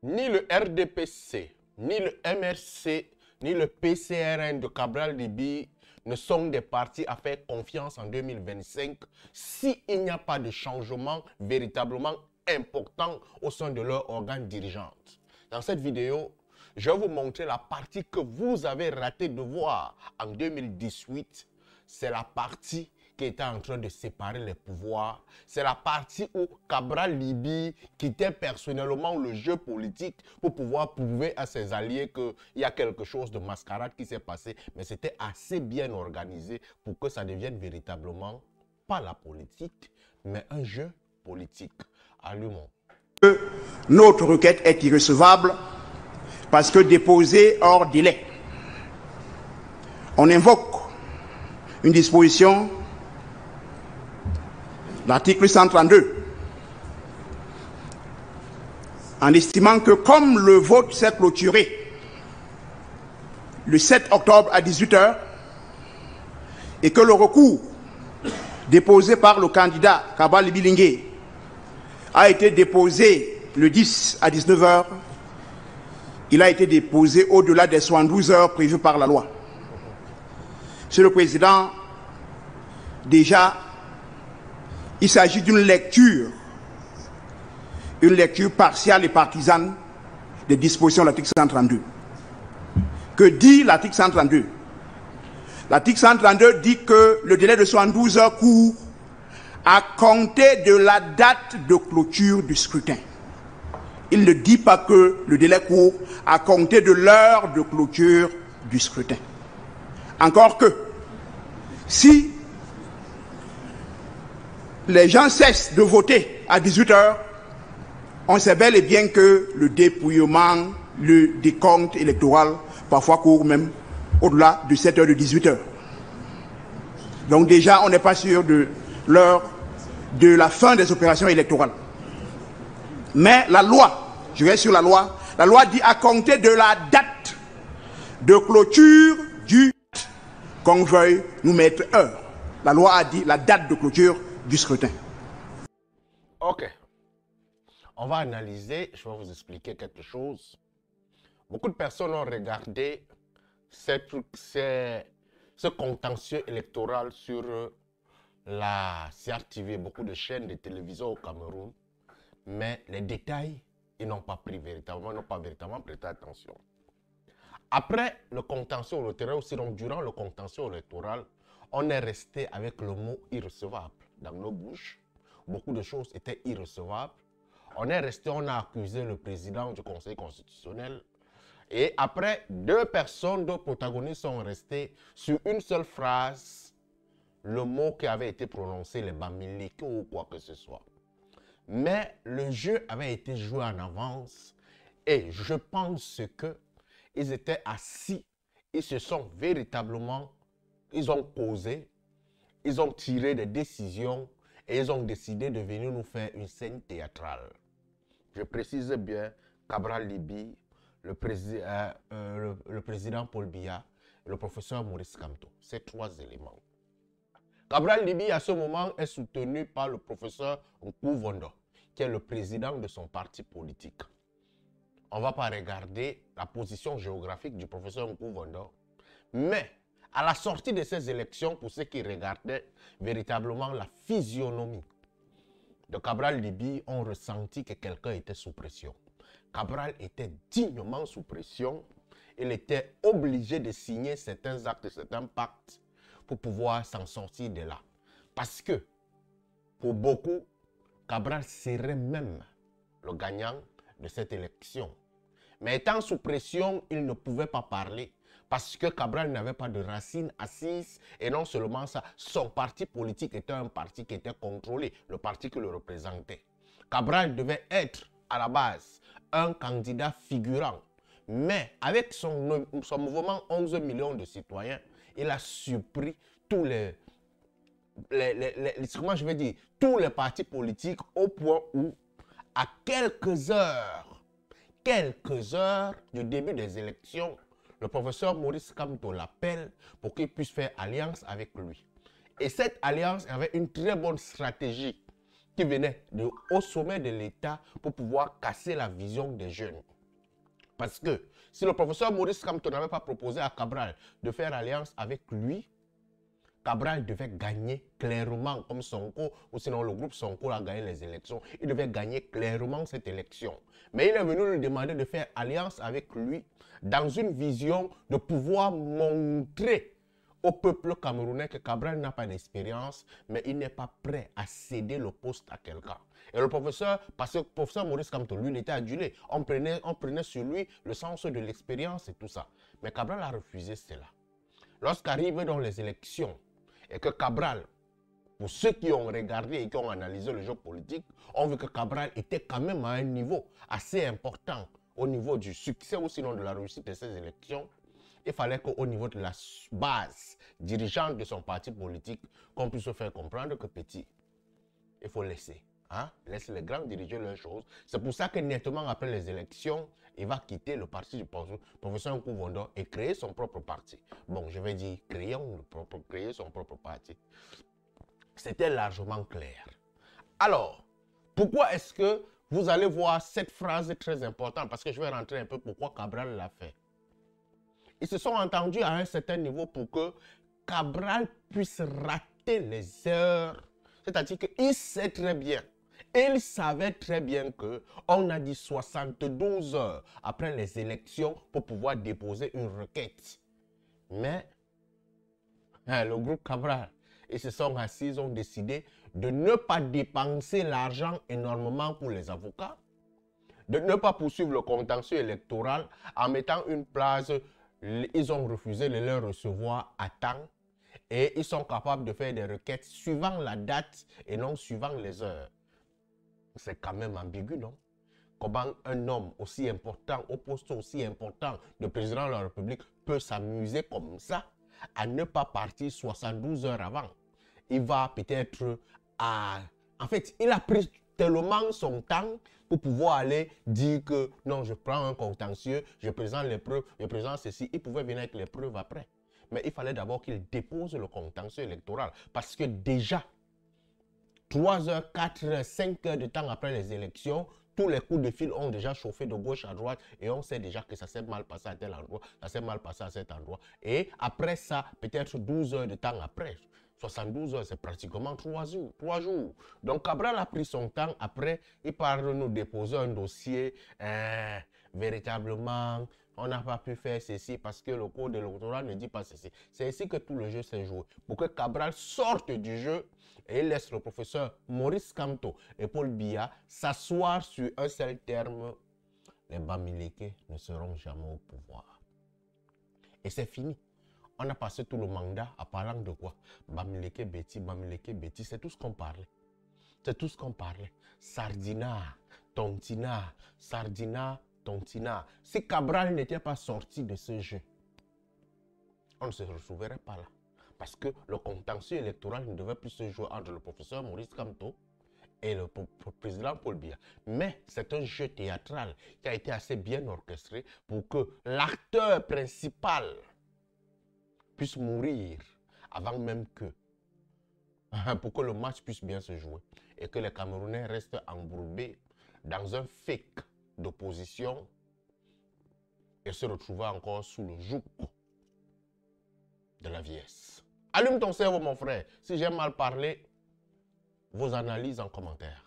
Ni le RDPC, ni le MRC, ni le PCRN de Cabral Libye ne sont des partis à faire confiance en 2025 s'il n'y a pas de changement véritablement important au sein de leur organe dirigeante. Dans cette vidéo, je vais vous montrer la partie que vous avez raté de voir en 2018. C'est la partie qui était en train de séparer les pouvoirs. C'est la partie où Cabral Libye quittait personnellement le jeu politique pour pouvoir prouver à ses alliés qu'il y a quelque chose de mascarade qui s'est passé. Mais c'était assez bien organisé pour que ça devienne véritablement pas la politique, mais un jeu politique. Allumons. Notre requête est irrecevable parce que déposée hors délai. On invoque une disposition, l'article 132, en estimant que comme le vote s'est clôturé le 7 octobre à 18 h et que le recours déposé par le candidat Cabral Libye a été déposé le 10 à 19 h, il a été déposé au-delà des 72 heures prévues par la loi. Monsieur le Président, déjà, il s'agit d'une lecture partiale et partisane des dispositions de l'article 132. Que dit l'article 132? L'article 132 dit que le délai de 72 heures court à compter de la date de clôture du scrutin. Il ne dit pas que le délai court à compter de l'heure de clôture du scrutin. Encore que, si les gens cessent de voter à 18 h, on sait bel et bien que le dépouillement, le décompte électoral, parfois court même au-delà de 7 h de 18 h. Donc déjà, on n'est pas sûr de l'heure de la fin des opérations électorales. Mais la loi, je vais sur la loi dit à compter de la date de clôture du, qu'on veuille nous mettre heure. La loi a dit la date de clôture du scrutin. Ok. On va analyser, je vais vous expliquer quelque chose. Beaucoup de personnes ont regardé ce contentieux électoral sur la CRTV, beaucoup de chaînes de télévision au Cameroun, mais les détails, ils n'ont pas véritablement prêté attention. Après le contentieux électoral, aussi donc durant le contentieux électoral, on est resté avec le mot irrecevable dans nos bouches. Beaucoup de choses étaient irrecevables. On est resté, on a accusé le président du Conseil constitutionnel. Et après, deux protagonistes sont restés sur une seule phrase, le mot qui avait été prononcé, les Bamileke ou quoi que ce soit. Mais le jeu avait été joué en avance et je pense qu'ils étaient assis, ils se sont véritablement, ils ont causé, ils ont tiré des décisions et ils ont décidé de venir nous faire une scène théâtrale. Je précise bien, Cabral Libye, le président Paul Biya et le professeur Maurice Kamto. Ces trois éléments. Cabral Libye, à ce moment, est soutenu par le professeur Nkuvondo, qui est le président de son parti politique. On ne va pas regarder la position géographique du professeur Nkuvondo, mais à la sortie de ces élections, pour ceux qui regardaient véritablement la physionomie de Cabral Libye, ont ressenti que quelqu'un était sous pression. Cabral était dignement sous pression. Il était obligé de signer certains actes, certains pactes pour pouvoir s'en sortir de là. Parce que, pour beaucoup, Cabral serait même le gagnant de cette élection. Mais étant sous pression, il ne pouvait pas parler parce que Cabral n'avait pas de racines assises. Et non seulement ça, son parti politique était un parti qui était contrôlé, le parti qui le représentait. Cabral devait être, à la base, un candidat figurant. Mais avec son mouvement 11 millions de citoyens, il a surpris tous tous les partis politiques au point où, à quelques heures du début des élections, le professeur Maurice Kamto l'appelle pour qu'il puisse faire alliance avec lui. Et cette alliance avait une très bonne stratégie qui venaient au sommet de l'État pour pouvoir casser la vision des jeunes. Parce que si le professeur Maurice Kamto n'avait pas proposé à Cabral de faire alliance avec lui, Cabral devait gagner clairement comme Sonko, ou sinon le groupe Sonko a gagné les élections. Il devait gagner clairement cette élection. Mais il est venu lui demander de faire alliance avec lui dans une vision de pouvoir montrer au peuple camerounais que Cabral n'a pas d'expérience, mais il n'est pas prêt à céder le poste à quelqu'un. Et le professeur, parce que le professeur Maurice Kamto, lui, il était adulé. On prenait sur lui le sens de l'expérience et tout ça. Mais Cabral a refusé cela. Lorsqu'arrivent dans les élections, et que Cabral, pour ceux qui ont regardé et qui ont analysé le jeu politique, ont vu que Cabral était quand même à un niveau assez important au niveau du succès ou sinon de la réussite de ces élections. Il fallait qu'au niveau de la base dirigeante de son parti politique, qu'on puisse se faire comprendre que petit, il faut laisser. Hein? Laisse les grands diriger leurs choses. C'est pour ça que nettement après les élections, il va quitter le parti du professeur Nkouvondor et créer son propre parti. Bon, je vais dire, créer son propre parti. C'était largement clair. Alors, pourquoi est-ce que vous allez voir cette phrase très importante? Parce que je vais rentrer un peu pourquoi Cabral l'a fait. Ils se sont entendus à un certain niveau pour que Cabral puisse rater les heures. C'est-à-dire qu'il sait très bien. Il savait très bien qu'on a dit 72 heures après les élections pour pouvoir déposer une requête. Mais le groupe Cabral, ils se sont assis, ils ont décidé de ne pas dépenser l'argent énormément pour les avocats, de ne pas poursuivre le contentieux électoral en mettant une place. Ils ont refusé de les recevoir à temps et ils sont capables de faire des requêtes suivant la date et non suivant les heures. C'est quand même ambigu, non? Comment un homme aussi important, au poste aussi important de président de la République peut s'amuser comme ça à ne pas partir 72 heures avant? Il va peut-être à... En fait, il a pris tellement son temps pour pouvoir aller dire que non, je prends un contentieux, je présente les preuves, je présente ceci. Il pouvait venir avec les preuves après. Mais il fallait d'abord qu'il dépose le contentieux électoral. Parce que déjà, 3 heures, 4 heures, 5 heures de temps après les élections, tous les coups de fil ont déjà chauffé de gauche à droite et on sait déjà que ça s'est mal passé à tel endroit, ça s'est mal passé à cet endroit. Et après ça, peut-être 12 heures de temps après, 72 heures, c'est pratiquement 3 jours. Donc Cabral a pris son temps. Après, il part nous déposer un dossier. Véritablement, on n'a pas pu faire ceci parce que le code électoral ne dit pas ceci. C'est ici que tout le jeu s'est joué. Pour que Cabral sorte du jeu et il laisse le professeur Maurice Kamto et Paul Biya s'asseoir sur un seul terme. Les Bamileke ne seront jamais au pouvoir. Et c'est fini. On a passé tout le mandat en parlant de quoi? Bamileke Betty, c'est tout ce qu'on parlait. C'est tout ce qu'on parlait. Sardina, Tontina, Sardina, Tontina. Si Cabral n'était pas sorti de ce jeu, on ne se retrouverait pas là. Parce que le contentieux électoral ne devait plus se jouer entre le professeur Maurice Kamto et le président Paul Biya. Mais c'est un jeu théâtral qui a été assez bien orchestré pour que l'acteur principal puisse mourir avant même que, pour que le match puisse bien se jouer et que les Camerounais restent embourbés dans un fake d'opposition et se retrouver encore sous le joug de la vieillesse. Allume ton cerveau, mon frère. Si j'ai mal parlé, vos analyses en commentaire.